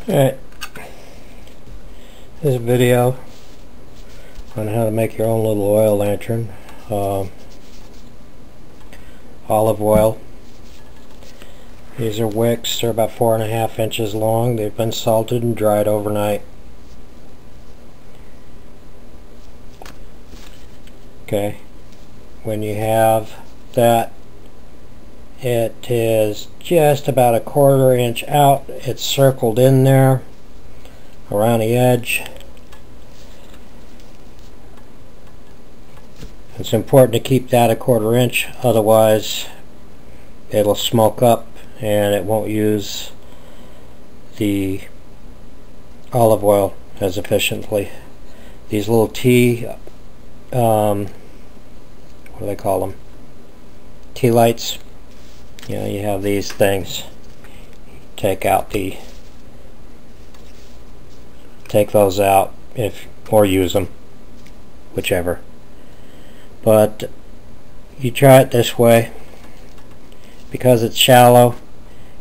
Alright, this video on how to make your own little oil lantern. Olive oil. These are wicks. They're about 4.5 inches long. They've been salted and dried overnight. Okay, when you have that, it is just about 1/4 inch out. It's circled in there around the edge. It's important to keep that 1/4 inch, otherwise it'll smoke up and it won't use the olive oil as efficiently. These little what do they call them? Tea lights. You know, you have these things. Take those out or use them, whichever. But you try it this way. Because it's shallow,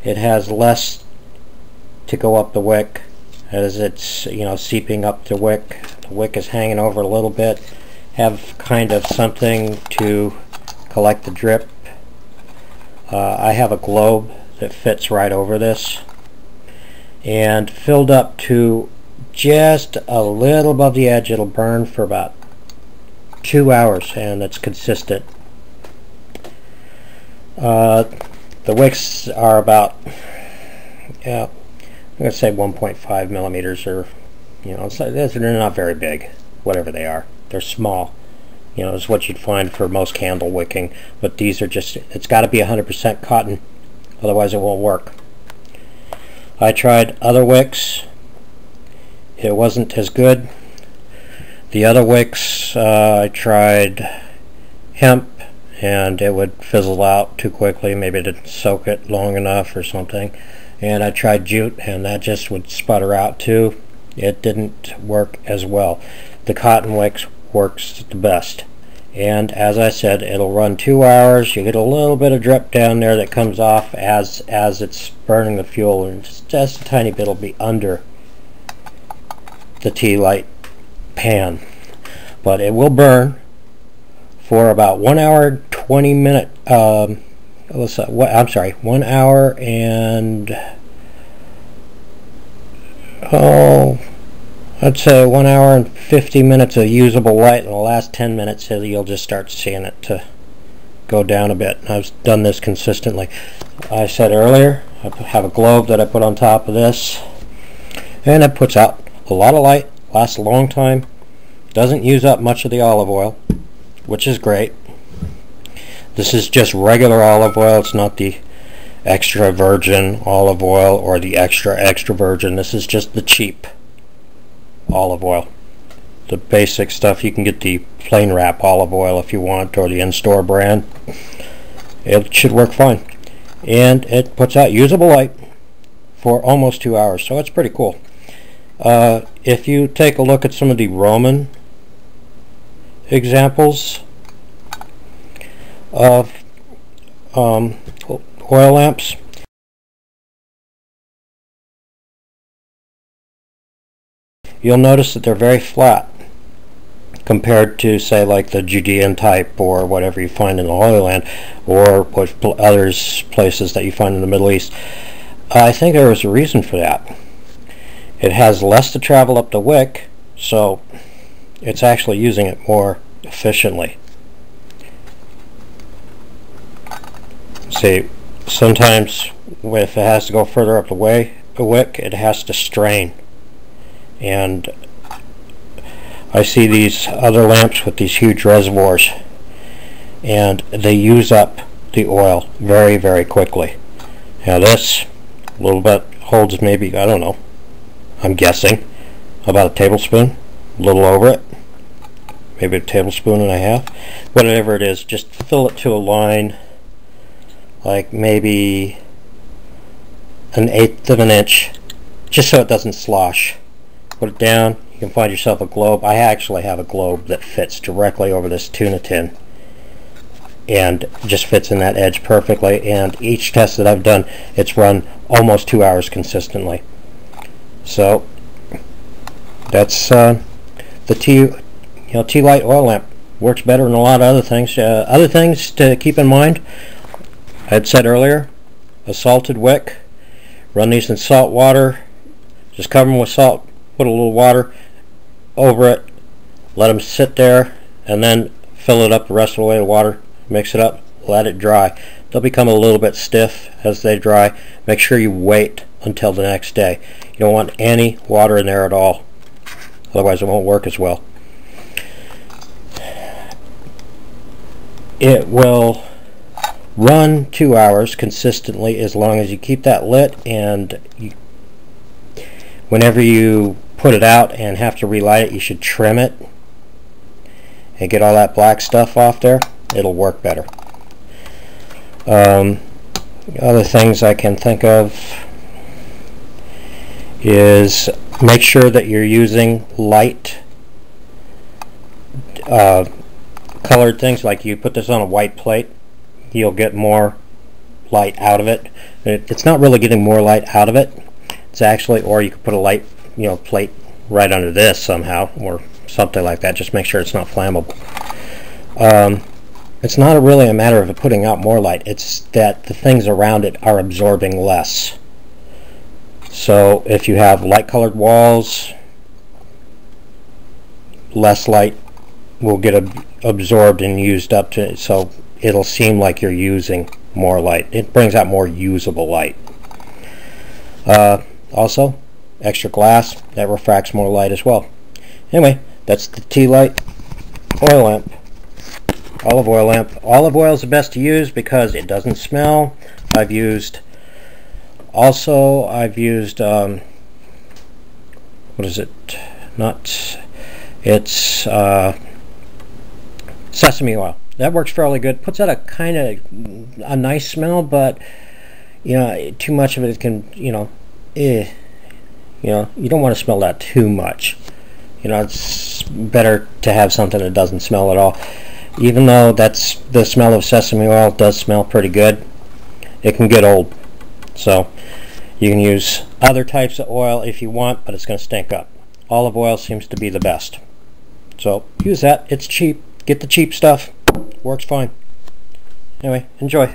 it has less to go up the wick as it's, you know, seeping up the wick. The wick is hanging over a little bit. Have kind of something to collect the drip. I have a globe that fits right over this, and filled up to just a little above the edge. It'll burn for about 2 hours, and it's consistent. The wicks are about, yeah, I'm going to say 1.5 millimeters, or, you know, they're not very big, whatever they are. They're small. You know, it's what you'd find for most candle wicking, but these are just, it's got to be 100% cotton, otherwise it won't work. I tried other wicks. It wasn't as good. The other wicks, I tried hemp, and it would fizzle out too quickly. Maybe it didn't soak it long enough or something. And I tried jute, and that just would sputter out too. It didn't work as well. The cotton wicks works the best, and as I said, it'll run 2 hours. You get a little bit of drip down there that comes off as it's burning the fuel, and just a tiny bit will be under the tea light pan, but it will burn for about 1 hour 20 minutes. I'm sorry, 1 hour and I'd say 1 hour and 50 minutes of usable light. In the last 10 minutes you'll just start seeing it to go down a bit. I've done this consistently. I said earlier, I have a globe that I put on top of this, and it puts out a lot of light, lasts a long time, doesn't use up much of the olive oil, which is great. This is just regular olive oil. It's not the extra virgin olive oil or the extra virgin. This is just the cheap olive oil, the basic stuff. You can get the plain wrap olive oil if you want, or the in-store brand. It should work fine, and it puts out usable light for almost 2 hours, so it's pretty cool. If you take a look at some of the Roman examples of oil lamps, you'll notice that they're very flat compared to, say, like the Judean type or whatever you find in the Holy Land, or what places that you find in the Middle East. I think there was a reason for that. It has less to travel up the wick, so it's actually using it more efficiently. See, sometimes if it has to go further up the wick, it has to strain. And I see these other lamps with these huge reservoirs, and they use up the oil very, very quickly. Now this a little bit holds, maybe, I don't know, I'm guessing about a tablespoon, a little over it, maybe a tablespoon and a half, whatever it is. Just fill it to a line, like maybe 1/8 of an inch, just so it doesn't slosh. Put it down. You can find yourself a globe. I actually have a globe that fits directly over this tuna tin, and just fits in that edge perfectly. And each test that I've done, it's run almost 2 hours consistently. So that's the T-Lite oil lamp. Works better than a lot of other things. Other things to keep in mind, I had said earlier, a salted wick. Run these in salt water. Just cover them with salt, put a little water over it, let them sit there, and then fill it up the rest of the way with water, mix it up, let it dry. They'll become a little bit stiff as they dry. Make sure you wait until the next day. You don't want any water in there at all, otherwise it won't work as well. It will run 2 hours consistently as long as you keep that lit, and whenever you put it out and have to relight it, you should trim it and get all that black stuff off there. It'll work better. Other things I can think of is make sure that you're using light colored things. Like you put this on a white plate, you'll get more light out of it. It's not really getting more light out of it. It's actually, or you could put a light, plate right under this somehow, or something like that. Just make sure it's not flammable. It's not really a matter of it putting out more light. It's that the things around it are absorbing less. So if you have light colored walls, less light will get absorbed and used up to, so it'll seem like you're using more light. It brings out more usable light. Also, extra glass, that refracts more light as well. Anyway, that's the T-Lite oil lamp. Olive oil lamp. Olive oil is the best to use because it doesn't smell. I've used what is it? It's sesame oil. That works fairly good. Puts out a nice smell, but too much of it can, you don't want to smell that too much. It's better to have something that doesn't smell at all. Even though the smell of sesame oil does smell pretty good, it can get old. So you can use other types of oil if you want, but it's going to stink up. Olive oil seems to be the best. So use that. It's cheap. Get the cheap stuff. Works fine. Anyway, enjoy.